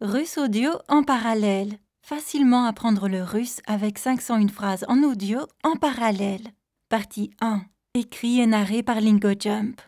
Russe audio en parallèle. Facilement apprendre le russe avec 501 phrases en audio en parallèle. Partie 1. Écrit et narré par LingoJump.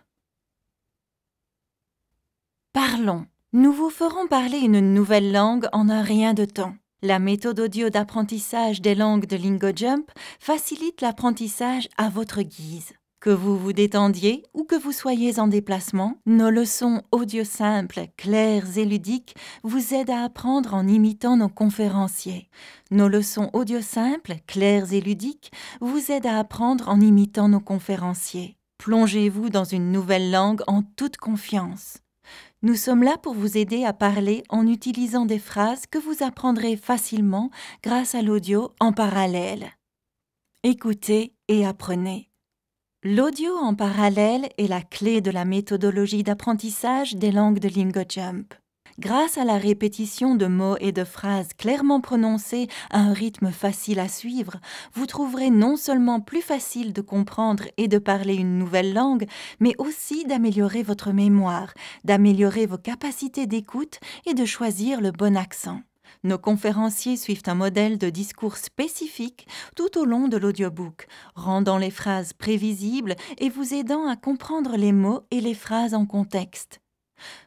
Parlons. Nous vous ferons parler une nouvelle langue en un rien de temps. La méthode audio d'apprentissage des langues de LingoJump facilite l'apprentissage à votre guise. Que vous vous détendiez ou que vous soyez en déplacement, nos leçons audio simples, claires et ludiques vous aident à apprendre en imitant nos conférenciers. Nos leçons audio simples, claires et ludiques vous aident à apprendre en imitant nos conférenciers. Plongez-vous dans une nouvelle langue en toute confiance. Nous sommes là pour vous aider à parler en utilisant des phrases que vous apprendrez facilement grâce à l'audio en parallèle. Écoutez et apprenez. L'audio en parallèle est la clé de la méthodologie d'apprentissage des langues de LingoJump. Grâce à la répétition de mots et de phrases clairement prononcées à un rythme facile à suivre, vous trouverez non seulement plus facile de comprendre et de parler une nouvelle langue, mais aussi d'améliorer votre mémoire, d'améliorer vos capacités d'écoute et de choisir le bon accent. Nos conférenciers suivent un modèle de discours spécifique tout au long de l'audiobook, rendant les phrases prévisibles et vous aidant à comprendre les mots et les phrases en contexte.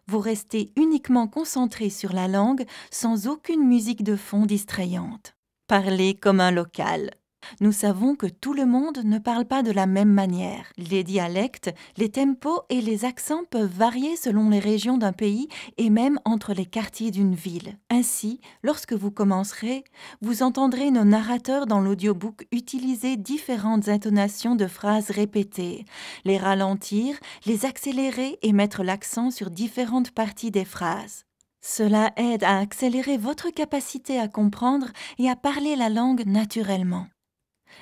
Vous restez uniquement concentré sur la langue sans aucune musique de fond distrayante. Parlez comme un local. Nous savons que tout le monde ne parle pas de la même manière. Les dialectes, les tempos et les accents peuvent varier selon les régions d'un pays et même entre les quartiers d'une ville. Ainsi, lorsque vous commencerez, vous entendrez nos narrateurs dans l'audiobook utiliser différentes intonations de phrases répétées, les ralentir, les accélérer et mettre l'accent sur différentes parties des phrases. Cela aide à accélérer votre capacité à comprendre et à parler la langue naturellement.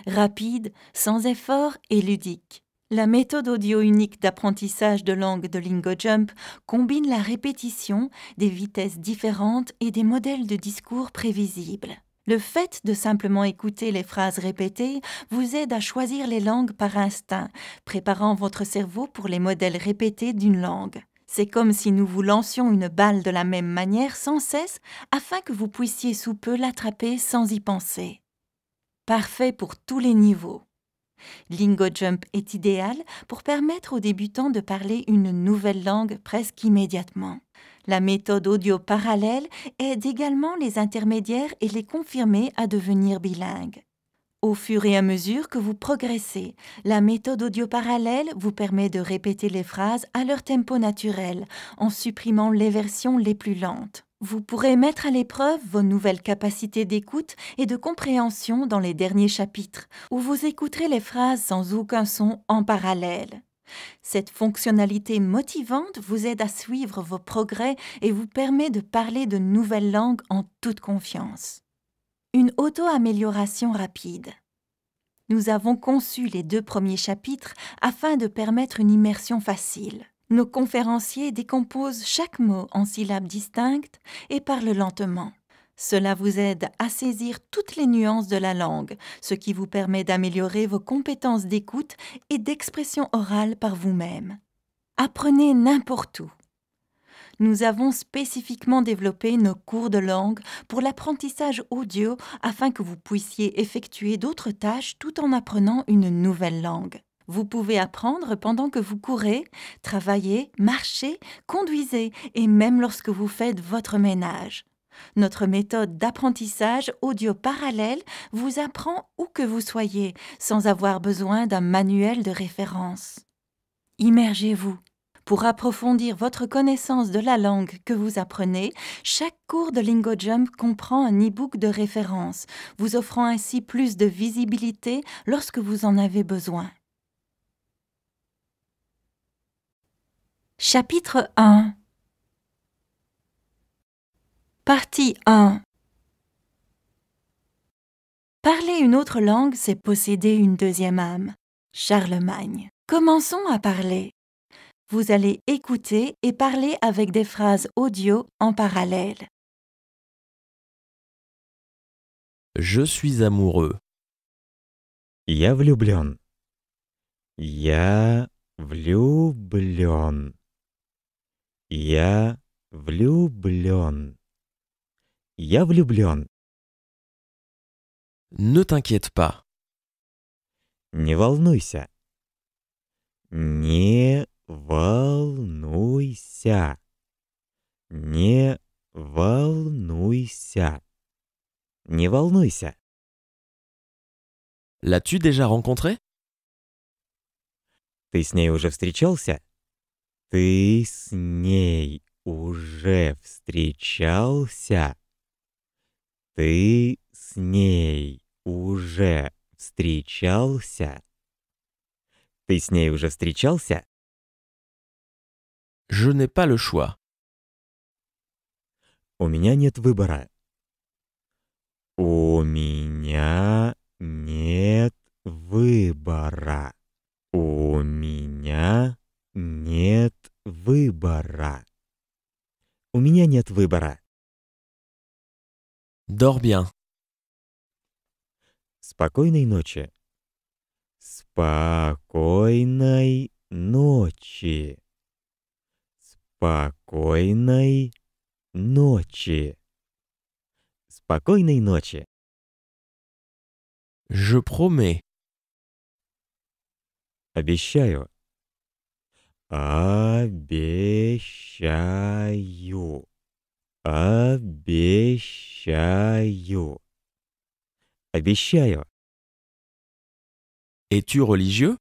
Rapide, sans effort et ludique. La méthode audio unique d'apprentissage de langue de LingoJump combine la répétition, des vitesses différentes et des modèles de discours prévisibles. Le fait de simplement écouter les phrases répétées vous aide à choisir les langues par instinct, préparant votre cerveau pour les modèles répétés d'une langue. C'est comme si nous vous lancions une balle de la même manière sans cesse afin que vous puissiez sous peu l'attraper sans y penser. Parfait pour tous les niveaux. LingoJump est idéal pour permettre aux débutants de parler une nouvelle langue presque immédiatement. La méthode audio parallèle aide également les intermédiaires et les confirmés à devenir bilingues. Au fur et à mesure que vous progressez, la méthode audio parallèle vous permet de répéter les phrases à leur tempo naturel, en supprimant les versions les plus lentes. Vous pourrez mettre à l'épreuve vos nouvelles capacités d'écoute et de compréhension dans les derniers chapitres, où vous écouterez les phrases sans aucun son en parallèle. Cette fonctionnalité motivante vous aide à suivre vos progrès et vous permet de parler de nouvelles langues en toute confiance. Une auto-amélioration rapide. Nous avons conçu les 2 premiers chapitres afin de permettre une immersion facile. Nos conférenciers décomposent chaque mot en syllabes distinctes et parlent lentement. Cela vous aide à saisir toutes les nuances de la langue, ce qui vous permet d'améliorer vos compétences d'écoute et d'expression orale par vous-même. Apprenez n'importe où. Nous avons spécifiquement développé nos cours de langue pour l'apprentissage audio afin que vous puissiez effectuer d'autres tâches tout en apprenant une nouvelle langue. Vous pouvez apprendre pendant que vous courez, travaillez, marchez, conduisez et même lorsque vous faites votre ménage. Notre méthode d'apprentissage audio parallèle vous apprend où que vous soyez, sans avoir besoin d'un manuel de référence. Immergez-vous. Pour approfondir votre connaissance de la langue que vous apprenez, chaque cours de LingoJump comprend un e-book de référence, vous offrant ainsi plus de visibilité lorsque vous en avez besoin. Chapitre 1. Partie 1. Parler une autre langue, c'est posséder une deuxième âme. Charlemagne. Commençons à parler. Vous allez écouter et parler avec des phrases audio en parallèle. Je suis amoureux. Я влюблен. Я влюблен. Я влюблен. Я влюблен. Ne t'inquiète pas. Не волнуйся. Не волнуйся. Не волнуйся. Не волнуйся. L'as-tu déjà rencontré? Ты с ней уже встречался? Ты с ней уже встречался? Ты с ней уже встречался? Ты с ней уже встречался? Je n'ai pas le choix. У меня нет выбора. У меня нет выбора. У меня нет выбора. У меня нет выбора. Dors bien. Спокойной ночи. Спокойной ночи. Спокойной ночи. Спокойной ночи. Je promets. Обещаю. Обещаю. Обещаю. Обещаю. Es-tu religieux?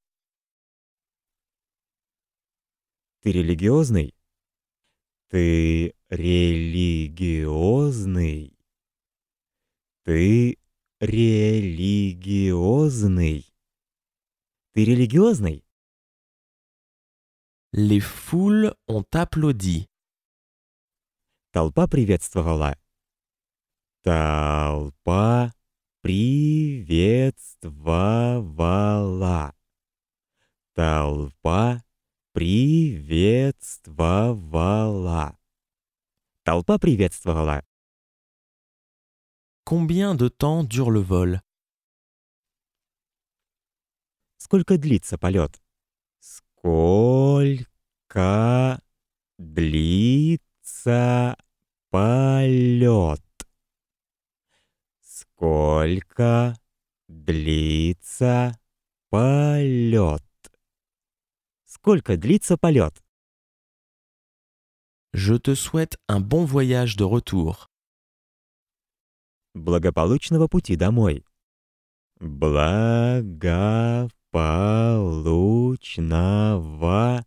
Ты религиозный? Ты религиозный? Ты религиозный? Ты религиозный? Les foules ont applaudi. Толпа приветствовала. Толпа приветствовала. Толпа приветствовала. Толпа приветствовала. Combien de temps dure le vol? Сколько длится полет? Сколько длится полет? Сколько длится полет? Сколько длится полет? Je te souhaite un bon voyage de retour. Благополучного пути домой. Благополучного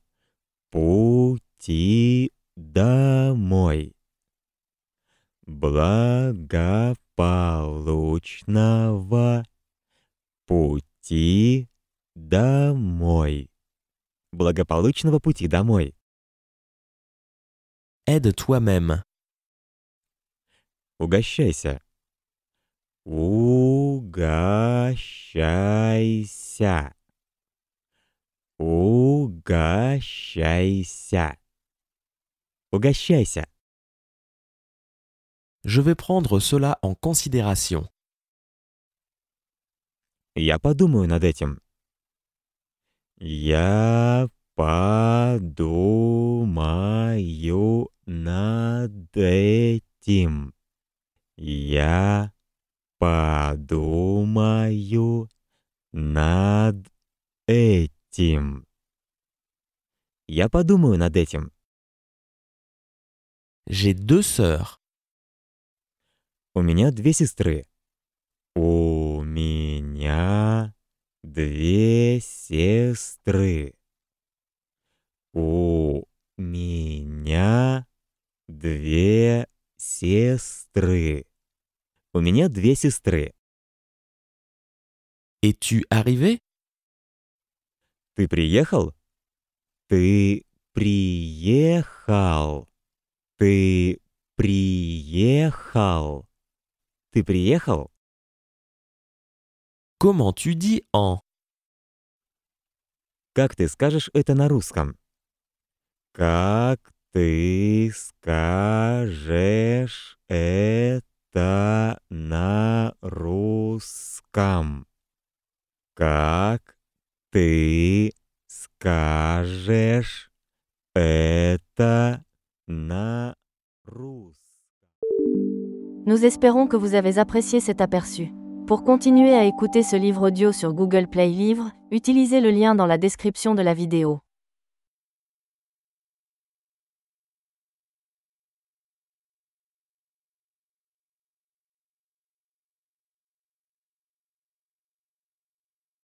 пути домой. Благополучного пути домой. Благополучного пути домой. Aide toi-même. Угощайся. Угощайся. Угощайся. Угощайся. Je vais prendre cela en considération. Я подумаю над этим. Я подумаю над этим. Я подумаю над этим. Я подумаю над этим. J'ai 2 sœurs. У меня 2 сестры. У меня 2 сестры. У меня 2 сестры. У меня 2 сестры. Es-tu arrivé? Ты приехал? Ты приехал? Ты приехал? Ты приехал? Comment tu dis en? Как ты скажешь это на русском? Как ты скажешь это на русском? Как ты скажешь это на русском? Nous espérons que vous avez apprécié cet aperçu. Pour continuer à écouter ce livre audio sur Google Play Livres, utilisez le lien dans la description de la vidéo.